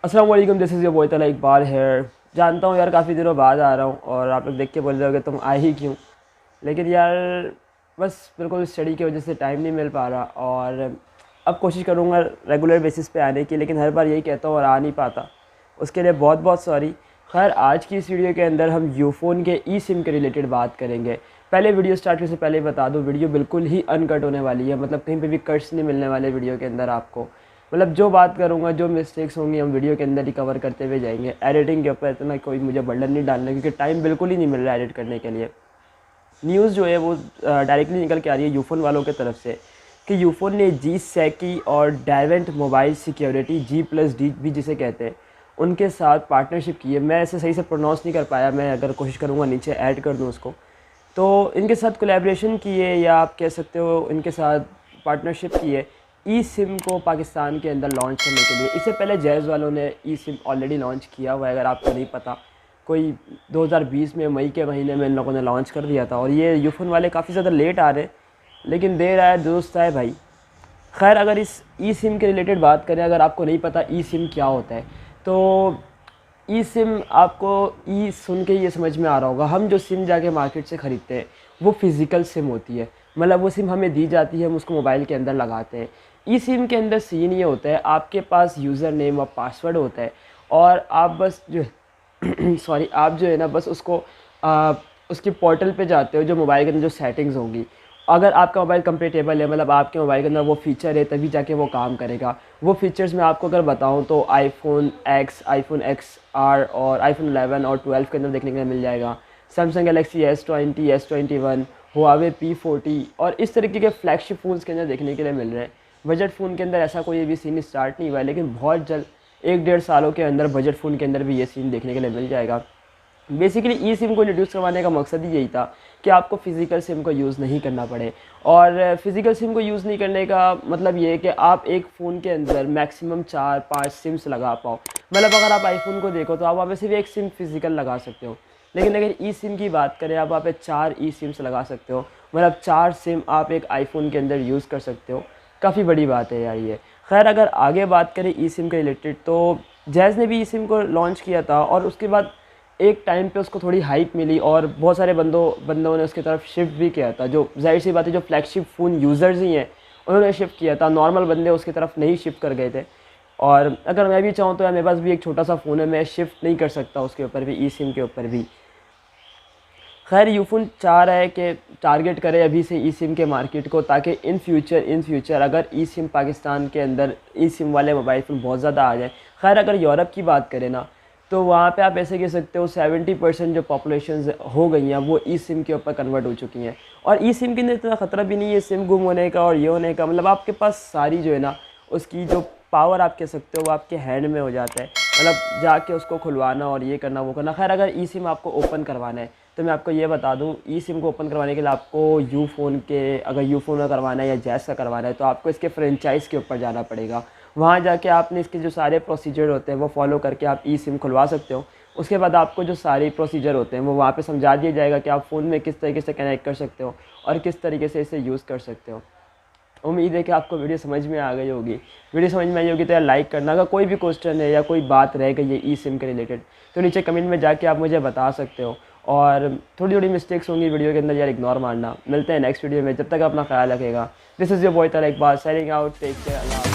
अस्सलाम वालेकुम, this is your boy Talha Iqbal hair. जानता हूँ यार काफ़ी दिनों बाद आ रहा हूँ और आप लोग देख के बोल रहे हो कि तुम आए ही क्यों। लेकिन यार बस मेरे को स्टडी की वजह से टाइम नहीं मिल पा रहा और अब कोशिश करूँगा रेगुलर बेसिस पे आने की, लेकिन हर बार यही कहता हूँ और आ नहीं पाता। उसके लिए बहुत बहुत सॉरी। खैर, आज की इस वीडियो के अंदर हम यूफ़ोन के ई सिम के रिलेटेड बात करेंगे। पहले वीडियो स्टार्ट करने से पहले बता दूँ, वीडियो बिल्कुल ही अनकट होने वाली है, मतलब कहीं पे भी कट्स नहीं मिलने वाले वीडियो के अंदर आपको। मतलब जो बात करूँगा, जो मिस्टेक्स होंगी हम वीडियो के अंदर ही कवर करते हुए जाएंगे। एडिटिंग के ऊपर इतना कोई मुझे बर्डन नहीं डालना, क्योंकि टाइम बिल्कुल ही नहीं मिल रहा है एडिट करने के लिए। न्यूज़ जो है वो डायरेक्टली निकल के आ रही है यूफ़ोन वालों की तरफ से कि यूफ़ोन ने जी सैकी और डायवेंट मोबाइल सिक्योरिटी G+D भी जिसे कहते हैं, उनके साथ पार्टनरशिप की है। मैं ऐसे सही से प्रोनाउंस नहीं कर पाया, मैं अगर कोशिश करूँगा नीचे ऐड कर दूँ उसको। तो इनके साथ कोलैबोरेशन की है, या आप कह सकते हो इनके साथ पार्टनरशिप की है ई सिम को पाकिस्तान के अंदर लॉन्च करने के लिए। इससे पहले जैज़ वालों ने ई सिम ऑलरेडी लॉन्च किया हुआ है, अगर आपको नहीं पता। कोई 2020 में मई के महीने में इन लोगों ने लॉन्च कर दिया था और ये यूफ़ोन वाले काफ़ी ज़्यादा लेट आ रहे हैं, लेकिन देर आए दुरुस्त आए भाई। खैर, अगर इस ई सिम के रिलेटेड बात करें, अगर आपको नहीं पता ई सिम क्या होता है, तो ई सिम आपको ई सुन के ये समझ में आ रहा होगा, हम जो सिम जाके मार्केट से ख़रीदते हैं वो फ़िज़िकल सिम होती है। मतलब वो सिम हमें दी जाती है, हम उसको मोबाइल के अंदर लगाते हैं। ई सिम के अंदर सीन ये होता है, आपके पास यूज़र नेम और पासवर्ड होता है और आप बस जो सॉरी, आप जो है ना बस उसको उसकी पोर्टल पे जाते हो, जो मोबाइल के अंदर जो सेटिंग्स होंगी। अगर आपका मोबाइल कंपेटेबल है, मतलब आपके मोबाइल के अंदर वो फ़ीचर है, तभी जाके वो काम करेगा। वो फ़ीचर्स मैं आपको अगर बताऊं तो आईफोन एक्स, आईफोन XR और आईफोन 11 और 12 के अंदर देखने के लिए मिल जाएगा। Samsung Galaxy S20, S21, Huawei P40 और इस तरीके के फ्लैगशिप फ़ोन्स के अंदर देखने के लिए मिल रहे हैं। बजट फ़ोन के अंदर ऐसा कोई भी सीन स्टार्ट नहीं हुआ है, लेकिन बहुत जल्द 1-1.5 सालों के अंदर बजट फ़ोन के अंदर भी ये सीन देखने के लिए मिल जाएगा। बेसिकली ई सिम को इंट्रोड्यूस करवाने का मकसद ही यही था कि आपको फ़िज़िकल सिम को यूज़ नहीं करना पड़े। और फ़िज़िकल सिम को यूज़ नहीं करने का मतलब ये है कि आप एक फ़ोन के अंदर मैक्सिमम 4-5 सिम्स लगा पाओ। मतलब अगर आप आईफोन को देखो तो आप वहाँ पे सिर्फ एक सिम फ़िज़िकल लगा सकते हो, लेकिन अगर ई सिम की बात करें, आप वहाँ पे 4 ई सिम्स लगा सकते हो। मतलब 4 सिम आप एक आईफोन के अंदर यूज़ कर सकते हो। काफ़ी बड़ी बात है यार ये। खैर, अगर आगे बात करें ई सिम के रिलेटेड, तो जैज़ ने भी ई सिम को लॉन्च किया था और उसके बाद एक टाइम पे उसको थोड़ी हाइप मिली और बहुत सारे बंदों ने उसकी तरफ शिफ्ट भी किया था। जो ज़ाहिर सी बात है, जो फ्लैगशिप फ़ोन यूज़र्स ही हैं उन्होंने शिफ्ट किया था, नॉर्मल बंदे उसकी तरफ नहीं शिफ्ट कर गए थे। और अगर मैं भी चाहूँ तो यार मेरे पास भी एक छोटा सा फ़ोन है, मैं शिफ्ट नहीं कर सकता उसके ऊपर भी, ई सिम के ऊपर भी। खैर, यूफ़ोन चाह रहा है कि टारगेट करे अभी से ई सिम के मार्केट को, ताकि इन फ्यूचर अगर ई सिम पाकिस्तान के अंदर ई सिम वाले मोबाइल फ़ोन बहुत ज़्यादा आ जाए। खैर, अगर यूरोप की बात करें ना, तो वहाँ पे आप ऐसे कह सकते हो 70% जो पॉपुलेशन हो गई हैं वो ई सिम के ऊपर कन्वर्ट हो चुकी हैं। और ई सिम के अंदर इतना ख़तरा भी नहीं है सिम गुम होने का और ये होने का। मतलब आपके पास सारी जो है ना उसकी जो पावर आप कह सकते हो वो आपके हैंड में हो जाता है। मतलब जाके उसको खुलवाना और ये करना वो करना। खैर, अगर ई सिम आपको ओपन करवाना है तो मैं आपको ये बता दूं, ई सिम को ओपन करवाने के लिए आपको यूफ़ोन के, अगर यूफ़ोन का करवाना है या जैज़ का करवाना है, तो आपको इसके फ्रेंचाइज़ के ऊपर जाना पड़ेगा। वहाँ जाके आपने इसके जो सारे प्रोसीजर होते हैं वो फॉलो करके आप ई सिम खुलवा सकते हो। उसके बाद आपको जो सारे प्रोसीजर होते हैं वो वहाँ पे समझा दिया जाएगा कि आप फ़ोन में किस तरीके से कनेक्ट कर सकते हो और किस तरीके से इसे यूज़ कर सकते हो। उम्मीद है कि आपको वीडियो समझ में आ गई होगी। वीडियो समझ में आई होगी तो यार लाइक करना। अगर कोई भी क्वेश्चन है या कोई बात रह गई है ई सिम के रिलेटेड, तो नीचे कमेंट में जाके आप मुझे बता सकते हो। और थोड़ी थोड़ी मिस्टेक्स होंगी वीडियो के अंदर, यार इग्नोर मारना। मिलते हैं नेक्स्ट वीडियो में, जब तक अपना ख्याल रखेगा। This is your boy Talha Iqbal signing out. Take care.